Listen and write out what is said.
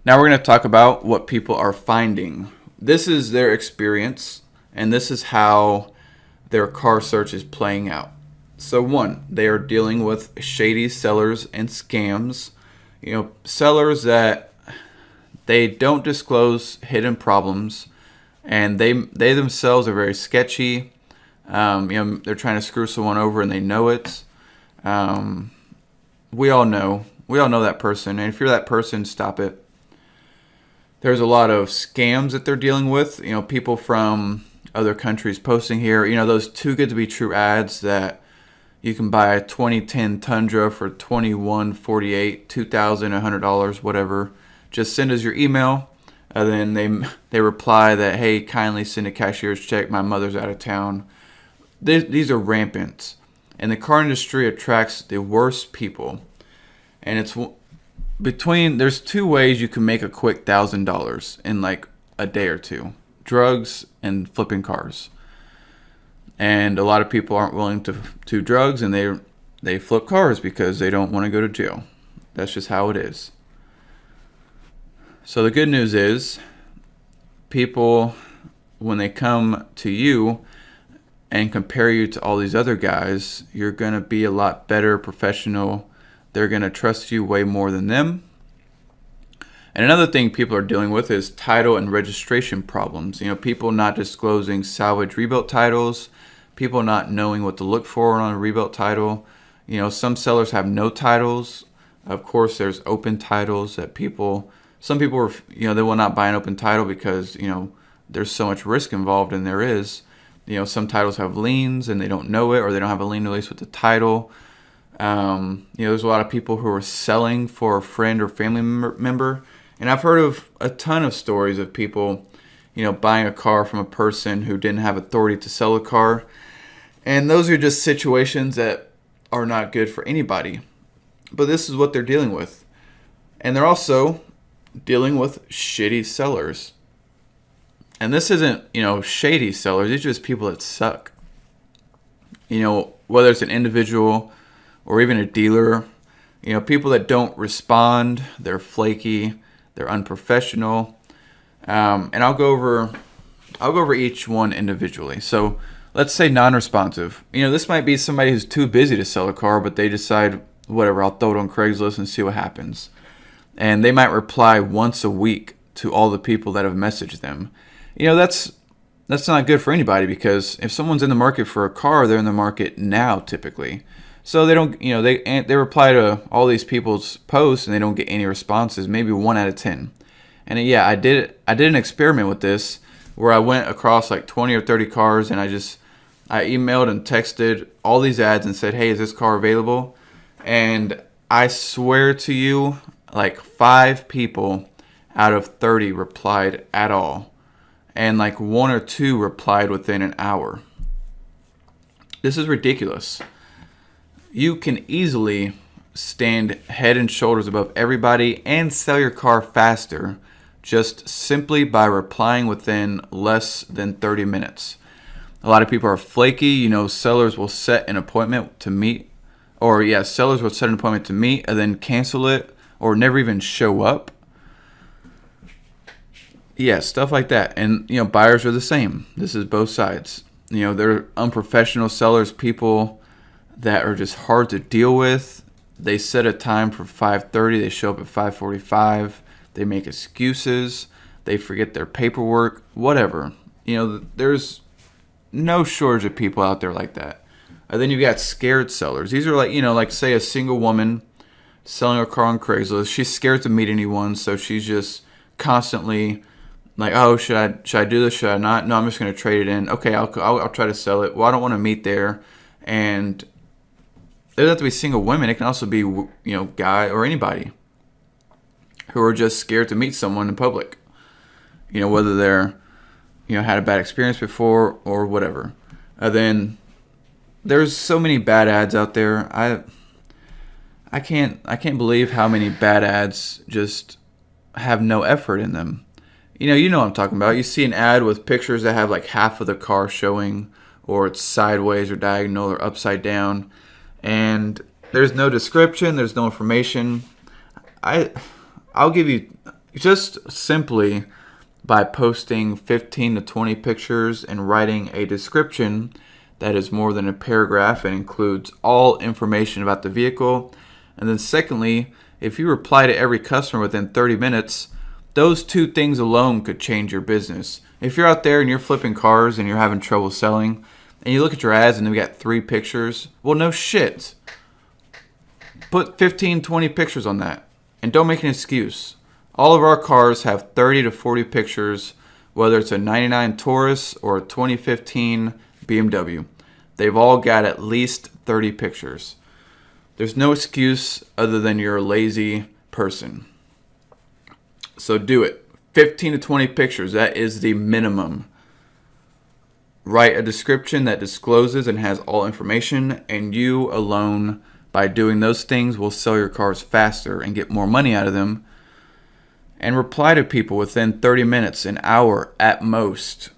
Now we're going to talk about what people are finding. This is their experience, and this is how their car search is playing out. So one, they are dealing with shady sellers and scams. Sellers that they don't disclose hidden problems, and they themselves are very sketchy. They're trying to screw someone over, and they know it. We all know that person, and if you're that person, stop it. There's a lot of scams that they're dealing with. People from other countries posting here. Those too good to be true ads that you can buy a 2010 Tundra for $21.48, $2,100, whatever. Just send us your email, and then they reply that, hey, kindly send a cashier's check. My mother's out of town. These are rampant, and the car industry attracts the worst people. And there's two ways you can make a quick $1,000 in like a day or two: drugs and flipping cars. And a lot of people aren't willing to do drugs, and they flip cars because they don't want to go to jail. That's just how it is. So the good news is, people, when they come to you and compare you to all these other guys, you're going to be a lot better professional. They're going to trust you way more than them. And another thing people are dealing with is title and registration problems. People not disclosing salvage rebuilt titles, people not knowing what to look for on a rebuilt title. Some sellers have no titles. Of course, there's open titles that some people are, they will not buy an open title because, there's so much risk involved, and there is. Some titles have liens and they don't know it, or they don't have a lien release with the title. There's a lot of people who are selling for a friend or family member. And I've heard of a ton of stories of people, buying a car from a person who didn't have authority to sell a car. And those are just situations that are not good for anybody. But this is what they're dealing with. And they're also dealing with shitty sellers. And this isn't, shady sellers. These are just people that suck. Whether it's an individual or even a dealer, people that don't respond, they're flaky, they're unprofessional. And I'll go over each one individually. So let's say non-responsive. This might be somebody who's too busy to sell a car, but they decide, whatever, I'll throw it on Craigslist and see what happens. And they might reply once a week to all the people that have messaged them. That's not good for anybody, because if someone's in the market for a car, they're in the market now typically. So they don't, they reply to all these people's posts and they don't get any responses, maybe 1 out of 10. And yeah, I did an experiment with this where I went across like 20 or 30 cars, and I emailed and texted all these ads and said, hey, is this car available? And I swear to you, like 5 people out of 30 replied at all. And like 1 or 2 replied within an hour. This is ridiculous. You can easily stand head and shoulders above everybody and sell your car faster just simply by replying within less than 30 minutes. A lot of people are flaky. Sellers will set an appointment to meet, sellers will set an appointment to meet and then cancel it or never even show up. Yeah, stuff like that. And, buyers are the same. This is both sides. They're unprofessional sellers, people that are just hard to deal with. They set a time for 5:30. They show up at 5:45. They make excuses. They forget their paperwork, whatever. There's no shortage of people out there like that. And then you've got scared sellers. These are like say a single woman selling a car on Craigslist. She's scared to meet anyone, so she's just constantly like, oh, should I do this? Should I not? No, I'm just going to trade it in. Okay, I'll try to sell it. Well, I don't want to meet there. And it doesn't have to be single women. It can also be, guy or anybody who are just scared to meet someone in public. Whether they're, had a bad experience before or whatever. Then there's so many bad ads out there. I can't believe how many bad ads just have no effort in them. You know what I'm talking about. You see an ad with pictures that have like half of the car showing, or it's sideways or diagonal or upside down, and there's no description, there's no information. I'll give you, just simply by posting 15 to 20 pictures and writing a description that is more than a paragraph and includes all information about the vehicle. And then secondly, if you reply to every customer within 30 minutes, those two things alone could change your business. If you're out there and you're flipping cars and you're having trouble selling, and you look at your ads and we got 3 pictures, well, no shit. Put 15, 20 pictures on that. And don't make an excuse. All of our cars have 30 to 40 pictures, whether it's a 99 Taurus or a 2015 BMW. They've all got at least 30 pictures. There's no excuse other than you're a lazy person. So do it. 15 to 20 pictures, that is the minimum. Write a description that discloses and has all information, and you alone, by doing those things, will sell your cars faster and get more money out of them. And reply to people within 30 minutes, an hour at most.